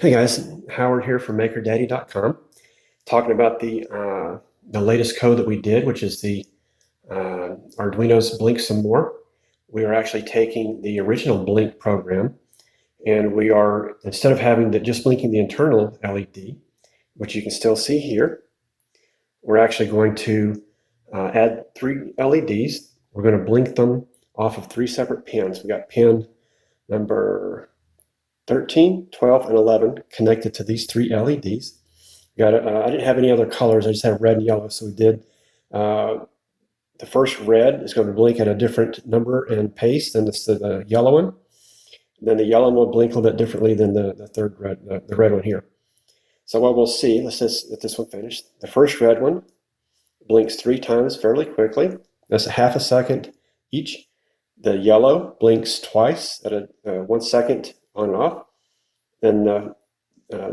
Hey guys, Howard here from MakerDaddy.com, talking about the latest code that we did, which is the Arduino's Blink Some More. We are actually taking the original Blink program, and we are, instead of having just blinking the internal LED, which you can still see here, we're actually going to add 3 LEDs. We're going to blink them off of 3 separate pins. We got pin number 13, 12, and 11 connected to these 3 LEDs. I didn't have any other colors. I just had red and yellow. So we did the first red is going to blink at a different number and pace than the yellow one. And then the yellow one will blink a little bit differently than the third red, the red one here. So what we'll see, let's just get this one finished. The first red one blinks 3 times fairly quickly. That's a half a second each. The yellow blinks twice at a 1 second on and off. Then the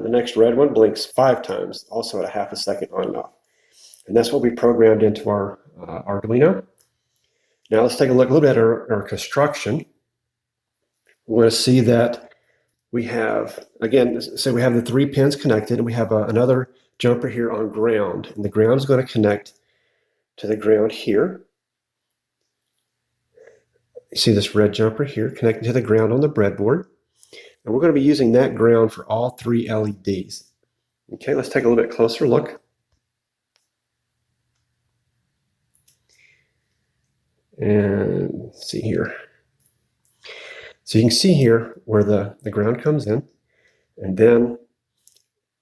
next red one blinks 5 times, also at a half a second on and off. And that's what we programmed into our Arduino. Now let's take a look a little bit at our construction. We're going to see that we have, again, say we have the 3 pins connected, and we have another jumper here on ground. And the ground is going to connect to the ground here. You see this red jumper here connecting to the ground on the breadboard. And we're going to be using that ground for all 3 LEDs. Okay, let's take a little bit closer look. And let's see here. So you can see here where the ground comes in. And then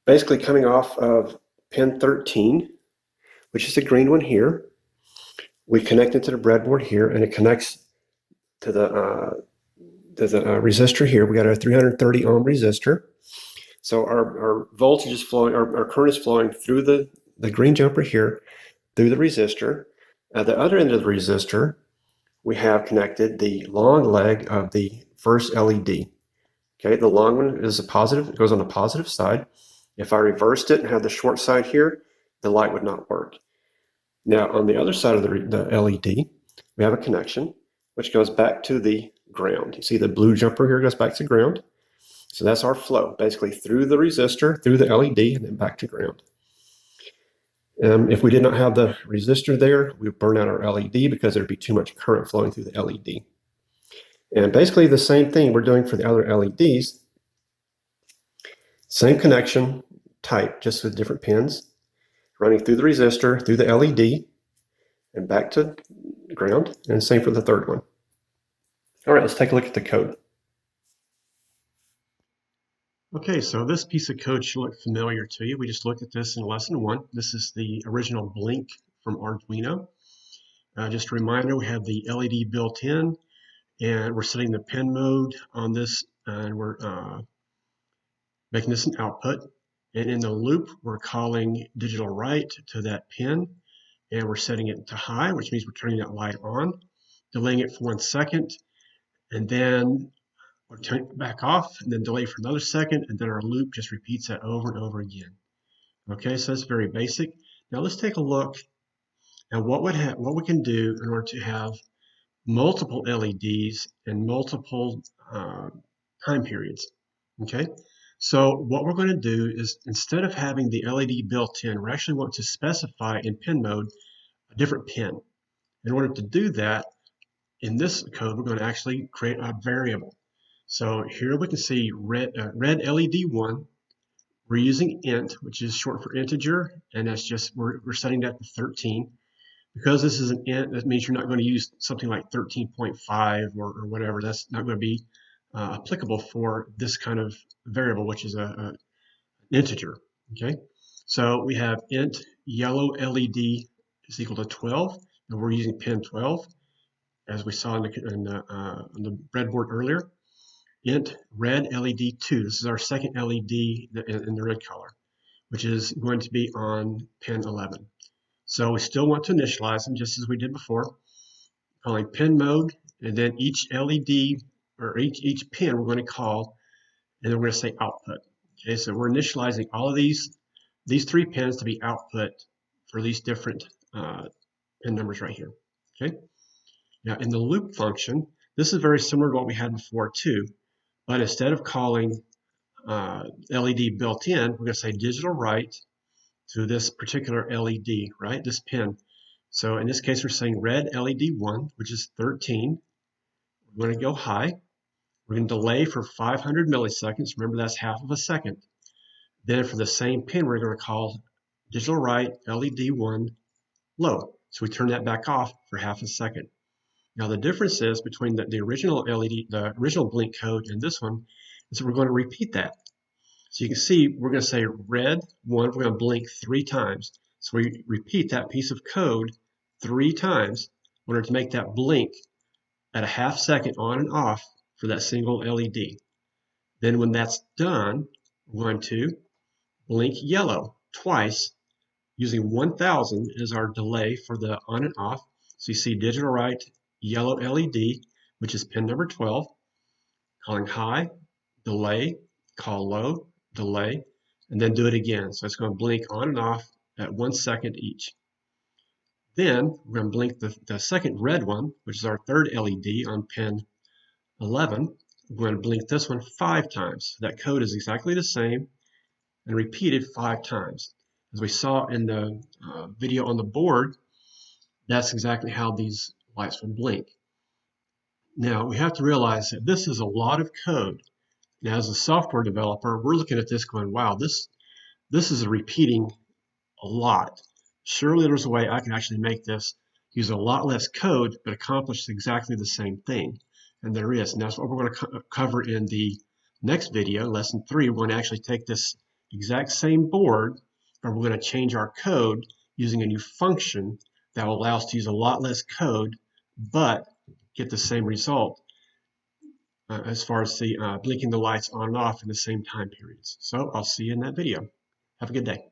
basically coming off of pin 13, which is the green one here, we connect it to the breadboard here, and it connects to the resistor here. We got our 330 ohm resistor. So our voltage is flowing, our current is flowing through the green jumper here, through the resistor. At the other end of the resistor, we have connected the long leg of the first LED. Okay, the long one is a positive, it goes on the positive side. If I reversed it and had the short side here, the light would not work. Now on the other side of the LED, we have a connection which goes back to the ground. You see the blue jumper here goes back to ground. So that's our flow, basically through the resistor, through the LED, and then back to ground. If we did not have the resistor there, we would burn out our LED because there'd be too much current flowing through the LED. And basically the same thing we're doing for the other LEDs. Same connection type, just with different pins, running through the resistor, through the LED, and back to ground, and same for the third one. All right, let's take a look at the code. Okay, so this piece of code should look familiar to you. We just looked at this in lesson 1. This is the original Blink from Arduino. Just a reminder, we have the LED built in, and we're setting the pin mode on this, and we're making this an output. And in the loop, we're calling digital write to that pin, and we're setting it to high, which means we're turning that light on, delaying it for 1 second, and then we'll turn it back off, and then delay for another second, and then our loop just repeats that over and over again. Okay, so that's very basic. Now let's take a look at what we can do in order to have multiple LEDs and multiple time periods. Okay, so what we're going to do is, instead of having the LED built in, we actually want to specify in pin mode a different pin. In order to do that, in this code, we're going to actually create a variable. So here we can see red LED1. We're using int, which is short for integer, and that's just, we're setting that to 13. Because this is an int, that means you're not going to use something like 13.5 or whatever. That's not going to be applicable for this kind of variable, which is an integer. Okay, so we have int yellow LED is equal to 12, and we're using pin 12, as we saw on the breadboard earlier. Int red LED2, this is our second LED in the red color, which is going to be on pin 11. So we still want to initialize them just as we did before, calling pin mode, and then each LED or each pin we're going to call, and then we're going to say output. Okay, so we're initializing all of these 3 pins to be output for these different pin numbers right here. Okay. Now in the loop function, this is very similar to what we had before too, but instead of calling LED built in, we're going to say digital write to this particular LED, right? This pin. So in this case, we're saying red LED 1, which is 13. We're going to go high. We're going to delay for 500 milliseconds. Remember, that's half of a second. Then for the same pin, we're going to call digital write LED 1 low. So we turn that back off for half a second. Now the difference is between the original LED, the original blink code, and this one is that we're going to repeat that. So you can see we're going to say red 1, we're going to blink 3 times. So we repeat that piece of code 3 times in order to make that blink at a half second on and off for that single LED. Then when that's done, we're going to blink yellow twice using 1000 as our delay for the on and off. So you see digital write yellow LED, which is pin number 12, calling high, delay, call low, delay, and then do it again. So it's going to blink on and off at 1 second each. Then we're going to blink the second red one, which is our third LED on pin 11. We're going to blink this one 5 times. That code is exactly the same and repeated 5 times. As we saw in the video on the board, that's exactly how these lights will blink. Now we have to realize that this is a lot of code. Now as a software developer, we're looking at this going, wow, this is repeating a lot. Surely there's a way I can actually make this use a lot less code but accomplish exactly the same thing. And there is, and that's what we're going to cover in the next video, lesson 3. We're going to actually take this exact same board, but we're going to change our code using a new function that will allow us to use a lot less code but get the same result as far as the blinking the lights on and off in the same time periods. So I'll see you in that video. Have a good day.